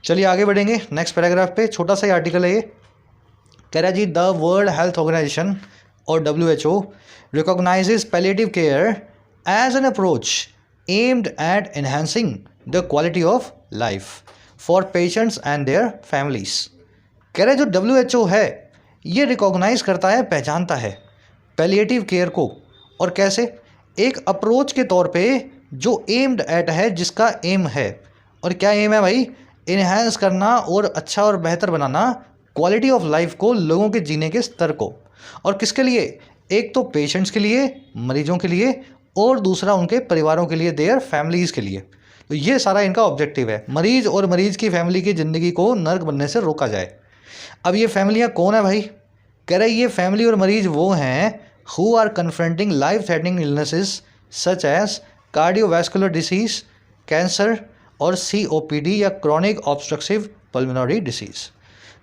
चलिए आगे बढ़ेंगे नेक्स्ट पैराग्राफ पे, छोटा सा ही आर्टिकल है ये। कह रहा है जी द वर्ल्ड हेल्थ ऑर्गेनाइजेशन और WHO recognizes palliative care as an approach aimed at enhancing the quality of life for patients and their families. कह रहे जो WHO है ये रिकॉग्नाइज करता है, पहचानता है पैलिएटिव केयर को, और कैसे, एक अप्रोच के तौर पे जो एम्ड एट है, जिसका एम है, और क्या एम है भाई, इन्हांस करना और अच्छा और बेहतर बनाना क्वालिटी ऑफ लाइफ को, लोगों के जीने के स्तर को। और किसके लिए, एक तो पेशेंट्स के लिए, मरीजों के लिए, और दूसरा उनके परिवारों के लिए, देयर फैमिलीज़ के लिए। तो ये सारा इनका ऑब्जेक्टिव है, मरीज और मरीज की फैमिली की ज़िंदगी को नर्क बनने से रोका जाए। अब ये फैमिलियाँ कौन है भाई, कह रहे ये फैमिली और मरीज वो हैं who are confronting life threatening illnesses such as cardiovascular disease, cancer और COPD या क्रॉनिक ऑब्स्ट्रक्टिव पल्मोनरी डिसीज़।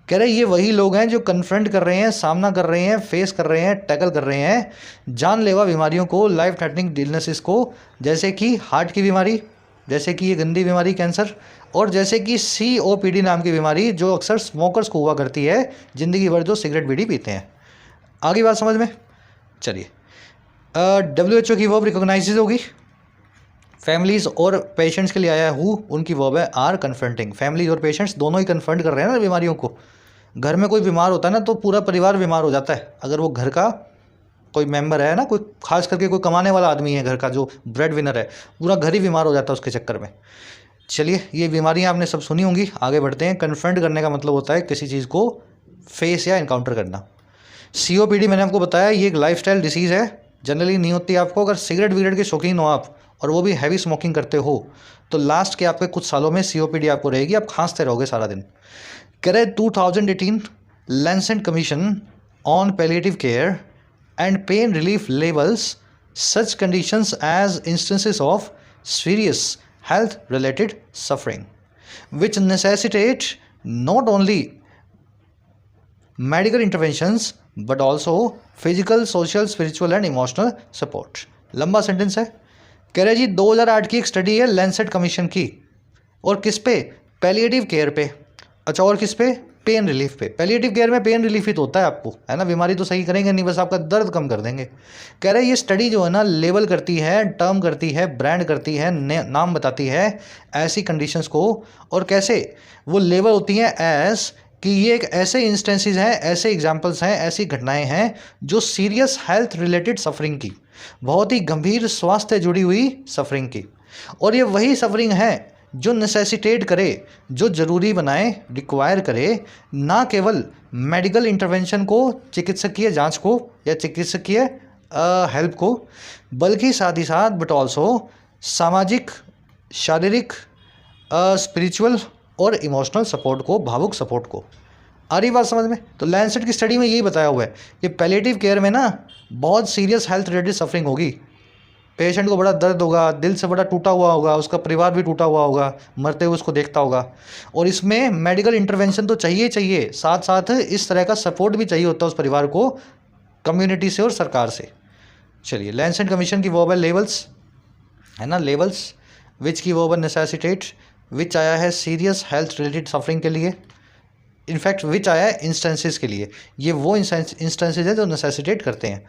कह रहे ये वही लोग हैं जो कन्फ्रंट कर रहे हैं, सामना कर रहे हैं, फेस कर रहे हैं, टैकल कर रहे हैं जानलेवा बीमारियों को, लाइफ थ्रेटनिंग इलनेसेस को, जैसे कि हार्ट की बीमारी, जैसे कि ये गंदी बीमारी कैंसर, और जैसे कि COPD नाम की बीमारी जो अक्सर स्मोकर्स को हुआ करती है, ज़िंदगी भर जो सिगरेट बीड़ी पीते हैं। आगे बात समझ में। चलिए, WHO की वर्ब रिकॉग्नाइज होगी, फैमिलीज़ और पेशेंट्स के लिए आया है उनकी वर्ब है आर कन्फ्रंटिंग। फैमिलीज और पेशेंट्स दोनों ही कन्फ्रंट कर रहे हैं ना बीमारियों को। घर में कोई बीमार होता है ना तो पूरा परिवार बीमार हो जाता है, अगर वो घर का कोई मेंबर है ना, कोई खास करके कोई कमाने वाला आदमी है घर का, जो ब्रेड विनर है, पूरा घर ही बीमार हो जाता है उसके चक्कर में। चलिए, ये बीमारियां आपने सब सुनी होंगी। आगे बढ़ते हैं। कन्फ्रंट करने का मतलब होता है किसी चीज़ को फेस या इनकाउंटर करना। COPD मैंने आपको बताया ये एक लाइफस्टाइल डिसीज़ है, जनरली नहीं होती आपको। अगर सिगरेट विगरेट के शौकीन हो आप, और वो भी हैवी स्मोकिंग करते हो, तो लास्ट के आपके कुछ सालों में COPD आपको रहेगी, आप खांसते रहोगे सारा दिन। करे 2018 Lancet commission on palliative care and pain relief labels such conditions as instances of serious health related suffering which necessitate not only medical interventions but also physical, social, spiritual and emotional support। लंबा sentence है। कह रहे जी 2008 की एक study है Lancet commission की, और किस पे? पैलिएटिव केयर पे। अच्छा, और किस पे? पेन रिलीफ पे। पैलिएटिव केयर में पेन रिलीफ ही तो होता है आपको, है ना, बीमारी तो सही करेंगे नहीं, बस आपका दर्द कम कर देंगे। कह रहे ये स्टडी जो है ना, लेबल करती है, टर्म करती है, ब्रांड करती है, नाम बताती है ऐसी कंडीशंस को, और कैसे वो लेबल होती हैं एज कि ये एक ऐसे इंस्टेंसेस हैं, ऐसे एग्जांपल्स हैं, ऐसी घटनाएं हैं जो सीरियस हेल्थ रिलेटेड सफरिंग की, बहुत ही गंभीर स्वास्थ्य जुड़ी हुई सफरिंग की, और ये वही सफरिंग है जो नेसेसिटेट करे, जो ज़रूरी बनाए, रिक्वायर करे, ना केवल मेडिकल इंटरवेंशन को, चिकित्सकीय जांच को या चिकित्सकीय हेल्प को, बल्कि साथ ही साथ बट ऑल्सो सामाजिक, शारीरिक, स्पिरिचुअल और इमोशनल सपोर्ट को, भावुक सपोर्ट को। आ रही बात समझ में? तो लैंसेट की स्टडी में यही बताया हुआ है कि पैलिएटिव केयर में ना बहुत सीरियस हेल्थ रिलेटेड सफरिंग होगी, पेशेंट को बड़ा दर्द होगा, दिल से बड़ा टूटा हुआ होगा, उसका परिवार भी टूटा हुआ होगा, मरते हुए उसको देखता होगा, और इसमें मेडिकल इंटरवेंशन तो चाहिए, साथ साथ इस तरह का सपोर्ट भी चाहिए होता है उस परिवार को, कम्युनिटी से और सरकार से। चलिए, लैंसेट कमीशन की वर्ब है लेवल्स, है ना, लेवल्स, विच की वर्ब है नेसेसिटेट, विच आया है सीरियस हेल्थ रिलेटेड सफरिंग के लिए, इनफैक्ट विच आया है इंस्टेंसेस के लिए, ये वो इंस्टेंसेस है जो नेसेसिटेट करते हैं।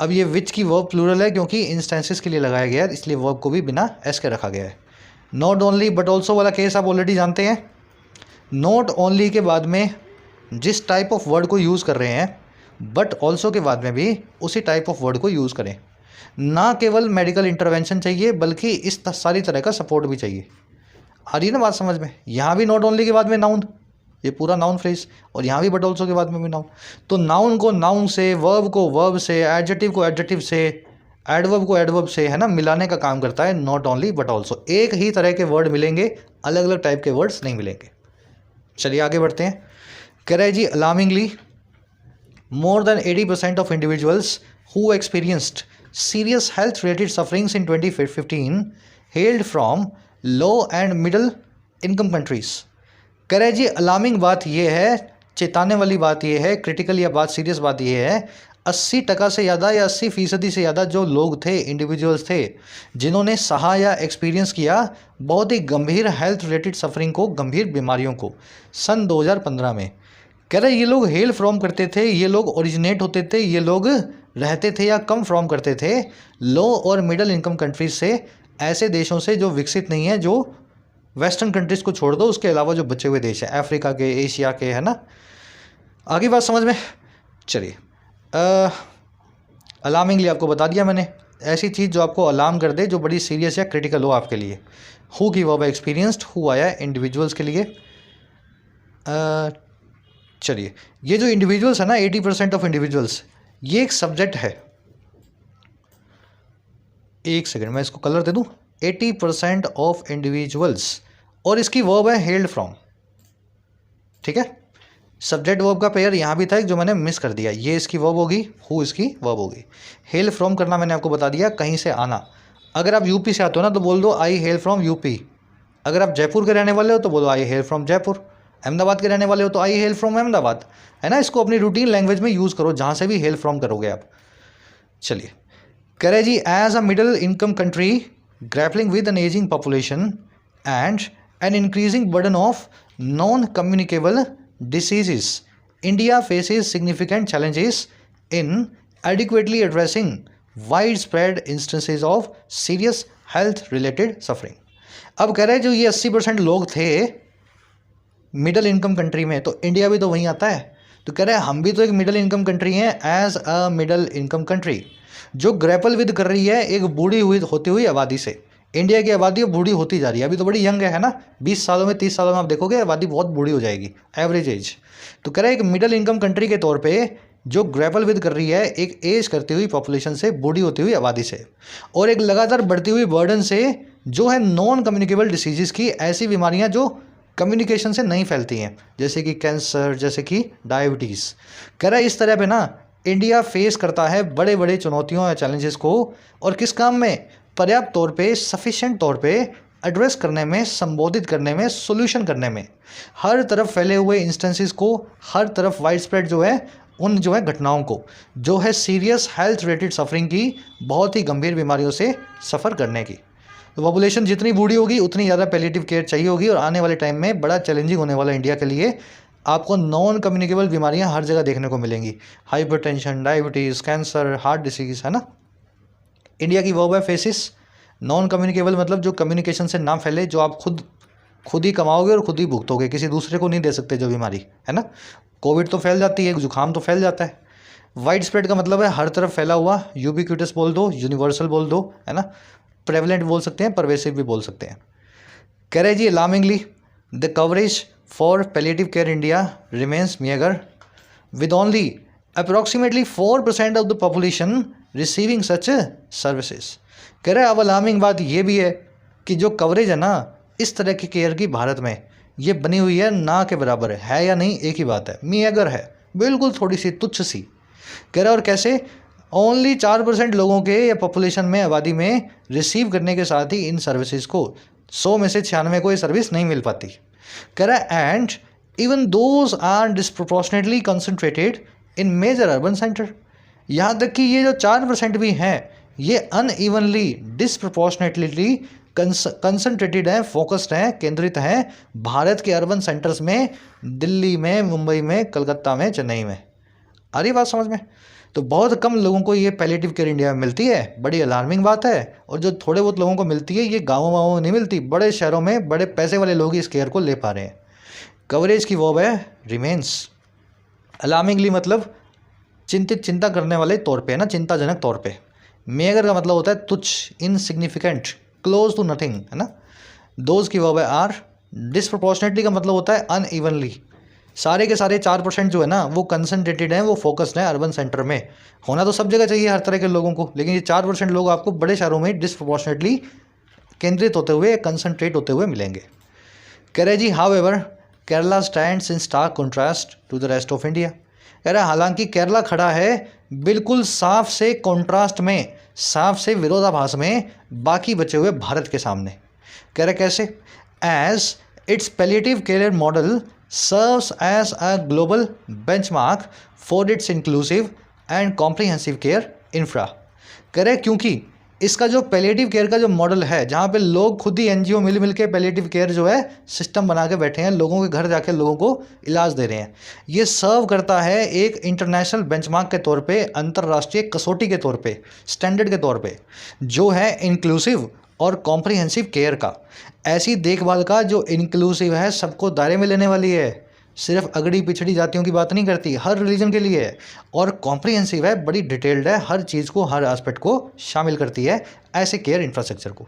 अब ये विच की वर्ब प्लूरल है क्योंकि इंस्टेंसेस के लिए लगाया गया है, इसलिए वर्ब को भी बिना एस के रखा गया है। नॉट ओनली बट ऑल्सो वाला केस आप ऑलरेडी जानते हैं। नॉट ओनली के बाद में जिस टाइप ऑफ वर्ड को यूज़ कर रहे हैं, बट ऑल्सो के बाद में भी उसी टाइप ऑफ वर्ड को यूज़ करें। ना केवल मेडिकल इंटरवेंशन चाहिए बल्कि इस सारी तरह का सपोर्ट भी चाहिए। आ रही है ना बात समझ में? यहाँ भी नॉट ओनली के बाद में नाउन, ये पूरा नाउन फ्रेज, और यहाँ भी बट ऑल्सो के बाद में भी नाउन। तो नाउन को नाउन से, वर्ब को वर्ब से, एडजेक्टिव को एडजेक्टिव से, एडवर्ब को एडवर्ब से, है ना, मिलाने का काम करता है नॉट ओनली बट ऑल्सो। एक ही तरह के वर्ड मिलेंगे, अलग अलग टाइप के वर्ड्स नहीं मिलेंगे। चलिए आगे बढ़ते हैं। कह रहे जी alarmingly more than 80% of individuals who experienced serious health related sufferings in 2015 hailed from low and middle income countries। कह रहे जी अलार्मिंग बात यह है, चेताने वाली बात यह है, क्रिटिकल या बात सीरियस बात यह है, 80% से ज़्यादा या 80% से ज़्यादा जो लोग थे, इंडिविजुअल्स थे, जिन्होंने सहा या एक्सपीरियंस किया बहुत ही गंभीर हेल्थ रिलेटेड सफरिंग को, गंभीर बीमारियों को, सन 2015 में। कह रहे ये लोग हेल फ्रॉम करते थे, ये लोग ओरिजिनेट होते थे, ये लोग रहते थे या कम फ्रॉम करते थे लो और मिडिल इनकम कंट्रीज से, ऐसे देशों से जो विकसित नहीं है, जो वेस्टर्न कंट्रीज़ को छोड़ दो, उसके अलावा जो बचे हुए देश हैं, अफ्रीका के, एशिया के, है ना। आगे बात समझ में? चलिए, अलार्मिंगली आपको बता दिया मैंने, ऐसी चीज़ जो आपको अलार्म कर दे, जो बड़ी सीरियस या क्रिटिकल हो आपके लिए। हु की वर्ब एक्सपीरियंस्ड, हु आया इंडिविजुअल्स के लिए। चलिए, ये जो इंडिविजुअल्स है ना, 80% ऑफ इंडिविजुअल्स, ये एक सब्जेक्ट है। एक सेकंड मैं इसको कलर दे दूं। 80% ऑफ इंडिविजुअल्स, और इसकी वर्ब है हेल्ड फ्रॉम। ठीक है, सब्जेक्ट वर्ब का पेयर यहाँ भी था एक जो मैंने मिस कर दिया, ये इसकी वर्ब होगी, हु इसकी वर्ब होगी। हेल फ्रॉम करना मैंने आपको बता दिया, कहीं से आना। अगर आप यूपी से आते हो ना तो बोल दो आई हेल फ्रॉम यूपी। अगर आप जयपुर के रहने वाले हो तो बोलो आई हेल फ्रॉम जयपुर। अहमदाबाद के रहने वाले हो तो आई हेल फ्रॉम अहमदाबाद, है ना। इसको अपनी रूटीन लैंग्वेज में यूज़ करो, जहाँ से भी हेल फ्रॉम करोगे आप। चलिए, कह रहे जी as a middle income country grappling with an aging population and an increasing burden of non-communicable diseases, India faces significant challenges in adequately addressing widespread instances of serious health related suffering. अब कह रहे हैं जो ये 80% लोग थे middle income country में, तो इंडिया भी तो वहीं आता है। तो कह रहे हैं हम भी तो एक मिडिल इनकम कंट्री हैं, as a middle income country जो ग्रैपल विद कर रही है एक बूढ़ी हुई होती हुई आबादी से। इंडिया की आबादी अब बूढ़ी होती जा रही है, अभी तो बड़ी यंग है ना, 20 सालों में 30 सालों में आप देखोगे आबादी बहुत बूढ़ी हो जाएगी, एवरेज एज। तो कह रहे हैं एक मिडिल इनकम कंट्री के तौर पे जो ग्रैपल विद कर रही है एक एज करती हुई पॉपुलेशन से, बूढ़ी होती हुई आबादी से, और एक लगातार बढ़ती हुई बर्डन से जो है नॉन कम्युनिकेबल डिसीजेस की, ऐसी बीमारियां जो कम्युनिकेशन से नहीं फैलती हैं, जैसे कि कैंसर, जैसे कि डायबिटीज़। कह रहा है इस तरह पे ना इंडिया फेस करता है बड़े बड़े चुनौतियों या चैलेंजेस को, और किस काम में, पर्याप्त तौर पे, सफिशिएंट तौर पे एड्रेस करने में, संबोधित करने में, सॉल्यूशन करने में। हर तरफ फैले हुए इंस्टेंसेस को, हर तरफ वाइड स्प्रेड जो है उन जो है घटनाओं को, जो है सीरियस हेल्थ रिलेटेड सफरिंग की, बहुत ही गंभीर बीमारियों से सफ़र करने की। तो पॉपुलेशन जितनी बूढ़ी होगी उतनी ज़्यादा पैलिएटिव केयर चाहिए होगी, और आने वाले टाइम में बड़ा चैलेंजिंग होने वाला इंडिया के लिए। आपको नॉन कम्युनिकेबल बीमारियां हर जगह देखने को मिलेंगी, hypertension, diabetes, cancer, heart disease, है ना। इंडिया की वर्ब है फेसिस। नॉन कम्युनिकेबल मतलब जो कम्युनिकेशन से ना फैले, जो आप खुद ही कमाओगे और खुद ही भुगतोगे, किसी दूसरे को नहीं दे सकते जो बीमारी, है ना। कोविड तो फैल जाती है, जुकाम तो फैल जाता है। वाइड स्प्रेड का मतलब है हर तरफ फैला हुआ, यूबिक्विटस बोल दो, यूनिवर्सल बोल दो, है ना। प्रेवलेंट बोल सकते हैं, परवेसिव भी बोल सकते हैं। कह रहे जी alarmingly the coverage for palliative care India remains meagre with only approximately 4% of the population receiving such services. कह रहे अब अलार्मिंग बात ये भी है कि जो कवरेज है ना इस तरह की केयर की भारत में, ये बनी हुई है ना के बराबर है या नहीं, एक ही बात है, मीगर है, बिल्कुल थोड़ी सी, तुच्छ सी। कह रहे और कैसे, ओनली 4% लोगों के या पॉपुलेशन में, आबादी में रिसीव करने के साथ ही इन सर्विसेज को 100 में से 96 को ये सर्विस नहीं मिल पाती। कह रहा है and even those are disproportionately concentrated in major urban center. यहाँ तक कि ये जो 4% भी हैं ये अनइवनली, डिस्प्रोपोर्शनेटली कंसंट्रेटेड हैं, फोकस्ड हैं, केंद्रित हैं भारत के अर्बन सेंटर्स में, दिल्ली में, मुंबई में, कलकत्ता में, चेन्नई में। आ रही बात समझ में। तो बहुत कम लोगों को ये पैलिएटिव केयर इंडिया में मिलती है, बड़ी अलार्मिंग बात है। और जो थोड़े बहुत लोगों को मिलती है ये गाँवों में नहीं मिलती, बड़े शहरों में बड़े पैसे वाले लोग इस केयर को ले पा रहे हैं। कवरेज की वर्ब है रिमेन्स। अलार्मिंगली मतलब चिंता करने वाले तौर पे, ना, चिंताजनक तौर पे। मेगर का मतलब होता है तुच्छ, इनसिग्निफिकेंट, क्लोज टू नथिंग, है ना। दोज की वर्ब है आर। डिस्प्रोपोर्शनेटली का मतलब होता है अनइवनली। सारे के सारे 4% जो है ना वो कंसंट्रेटेड हैं, वो फोकस्ड हैं अर्बन सेंटर में। होना तो सब जगह चाहिए हर तरह के लोगों को, लेकिन ये 4% लोग आपको बड़े शहरों में डिस्प्रोपोर्शनेटली केंद्रित होते हुए, कंसंट्रेट होते हुए मिलेंगे। कह रहे जी however Kerala stands in stark contrast to the rest of India. कह रहा है हालांकि केरला खड़ा है बिल्कुल साफ से कॉन्ट्रास्ट में, साफ से विरोधाभास में बाकी बचे हुए भारत के सामने। कह रहे कैसे, as it's palliative care model serves as a global benchmark for its inclusive and comprehensive care infra। कह रहे क्योंकि इसका जो पैलिएटिव केयर का जो मॉडल है, जहाँ पे लोग खुद ही NGO मिल के पैलिएटिव केयर जो है सिस्टम बना के बैठे हैं, लोगों के घर जाके लोगों को इलाज दे रहे हैं, ये सर्व करता है एक इंटरनेशनल बेंचमार्क के तौर पे, अंतर्राष्ट्रीय कसौटी के तौर पे, स्टैंडर्ड के तौर पे, जो है इंक्लूसिव और कॉम्प्रिहेंसिव केयर का। ऐसी देखभाल का जो इंक्लूसिव है, सबको दायरे में लेने वाली है, सिर्फ अगड़ी पिछड़ी जातियों की बात नहीं करती, हर रिलीजन के लिए है, और कॉम्प्रिहेंसिव है, बड़ी डिटेल्ड है, हर चीज़ को, हर एस्पेक्ट को शामिल करती है ऐसे केयर इंफ्रास्ट्रक्चर को।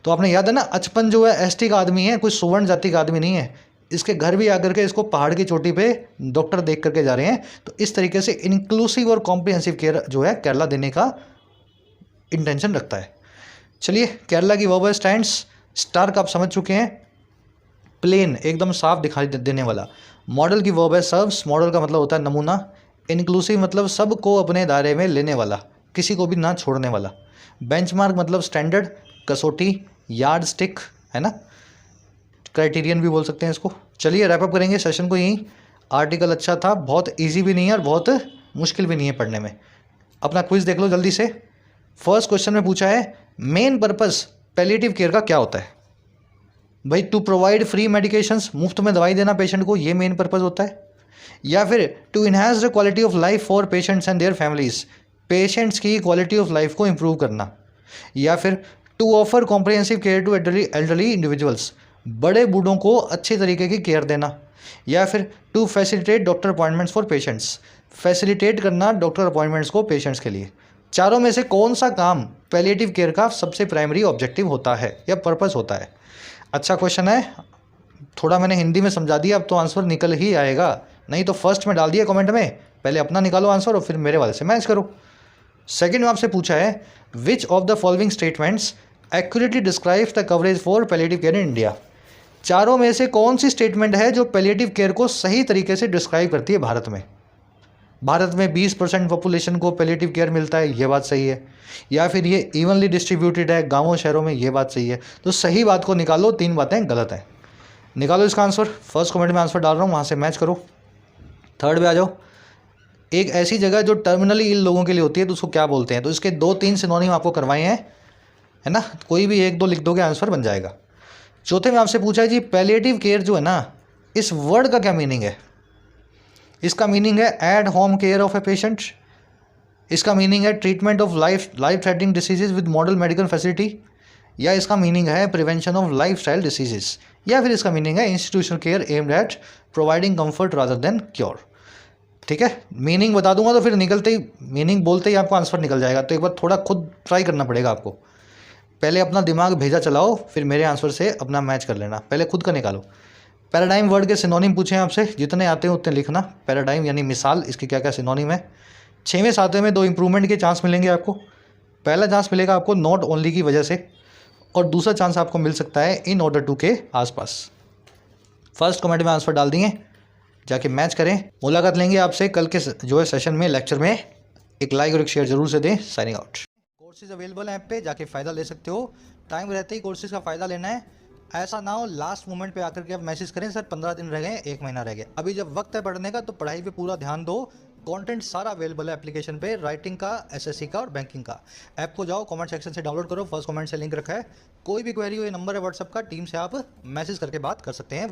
तो आपने याद है ना, बचपन जो है ST का आदमी है, कोई सुवर्ण जाति का आदमी नहीं है, इसके घर भी आकर के इसको पहाड़ की चोटी पे डॉक्टर देख करके जा रहे हैं। तो इस तरीके से इंक्लूसिव और कॉम्प्रिहेंसिव केयर जो है केरला देने का इंटेंशन रखता है। चलिए, केरला की वर्ब स्टैंड्स। स्टार्क आप समझ चुके हैं, प्लेन, एकदम साफ दिखाई देने वाला। मॉडल की वर्ब है सर्व्स। मॉडल का मतलब होता है नमूना। इंक्लूसिव मतलब सबको अपने दायरे में लेने वाला, किसी को भी ना छोड़ने वाला। बेंचमार्क मतलब स्टैंडर्ड, कसौटी, यार्ड स्टिक, है ना, क्राइटेरियन भी बोल सकते हैं इसको। चलिए रैप अप करेंगे सेशन को यहीं। आर्टिकल अच्छा था, बहुत ईजी भी नहीं है और बहुत मुश्किल भी नहीं है पढ़ने में। अपना क्विज देख लो जल्दी से। फर्स्ट क्वेश्चन में पूछा है मेन पर्पस पैलिएटिव केयर का क्या होता है? भाई टू प्रोवाइड फ्री मेडिकेशंस, मुफ्त में दवाई देना पेशेंट को, ये मेन पर्पज़ होता है। या फिर to enhance the quality of life for patients and their families, patients की क्वालिटी ऑफ लाइफ को इम्प्रूव करना। या फिर to offer comprehensive care to elderly individuals, बड़े बूढ़ों को अच्छे तरीके की केयर देना। या फिर to facilitate doctor appointments for patients, facilitate करना डॉक्टर अपॉइंटमेंट्स को पेशेंट्स के लिए। चारों में से कौन सा काम पैलिएटिव केयर का सबसे प्राइमरी ऑब्जेक्टिव होता है या पर्पस होता है? अच्छा क्वेश्चन है, थोड़ा मैंने हिंदी में समझा दिया, अब तो आंसर निकल ही आएगा, नहीं तो फर्स्ट में डाल दिया कमेंट में, पहले अपना निकालो आंसर और फिर मेरे वाले से मैच करो। सेकंड में आपसे पूछा है which of the following statements accurately describes the coverage for palliative care in India. चारों में से कौन सी स्टेटमेंट है जो पैलिएटिव केयर को सही तरीके से डिस्क्राइब करती है भारत में? भारत में 20% पॉपुलेशन को पैलिएटिव केयर मिलता है, ये बात सही है। या फिर ये इवनली डिस्ट्रीब्यूटेड है गाँवों शहरों में, ये बात सही है। तो सही बात को निकालो, 3 बातें गलत हैं। निकालो इसका आंसर, फर्स्ट कमेंट में आंसर डाल रहा हूँ, वहाँ से मैच करो। थर्ड पे आ जाओ, एक ऐसी जगह जो टर्मिनली इल लोगों के लिए होती है तो उसको क्या बोलते हैं? तो इसके 2-3 सिनोनिम आपको करवाए हैं, है ना, कोई भी 1-2 लिख दोगे आंसर बन जाएगा। चौथे में आपसे पूछा है जी पैलिएटिव केयर जो है ना, इस वर्ड का क्या मीनिंग है? इसका मीनिंग है at home care of a patient, इसका मीनिंग है treatment of life threatening diseases with modern medical facility, या इसका मीनिंग है prevention of life style diseases, या फिर इसका मीनिंग है institutional care aimed at providing comfort rather than cure. ठीक है, मीनिंग बता दूंगा तो फिर निकलते ही, मीनिंग बोलते ही आपको आंसर निकल जाएगा। तो एक बार थोड़ा खुद ट्राई करना पड़ेगा आपको, पहले अपना दिमाग भेजा चलाओ, फिर मेरे आंसर से अपना मैच कर लेना, पहले खुद का निकालो। पैराडाइम वर्ड के सिनोनिम पूछे हैं आपसे, जितने आते हैं उतने लिखना। पैराडाइम यानी मिसाल, इसके क्या क्या सिनोनिम है। 6वें 7वें में 2 इंप्रूवमेंट के चांस मिलेंगे आपको। पहला चांस मिलेगा आपको नॉट ओनली की वजह से, और दूसरा चांस आपको मिल सकता है इन ऑर्डर टू के आसपास। फर्स्ट कमेंट में आंसर डाल दिए, जाके मैच करें। मुलाकात लेंगे आपसे कल के जो है सेशन में, लेक्चर में। एक लाइक और एक शेयर जरूर से दें। Signing out. कोर्सेज अवेलेबल हैं ऐप पे, जाके फ़ायदा ले सकते हो। टाइम रहते ही कोर्सेज का फ़ायदा लेना है, ऐसा ना हो लास्ट मोमेंट पे आकर के आप मैसेज करें सर 15 दिन रह गए, 1 महीना रह गया। अभी जब वक्त है पढ़ने का तो पढ़ाई पे पूरा ध्यान दो। कंटेंट सारा अवेलेबल है एप्लीकेशन पे, राइटिंग का, एसएससी का और बैंकिंग का। ऐप को जाओ, कमेंट सेक्शन से डाउनलोड करो, फर्स्ट कमेंट से लिंक रखा है। कोई भी क्वेरी हो, ये नंबर है व्हाट्सअप का, टीम से आप मैसेज करके बात कर सकते हैं।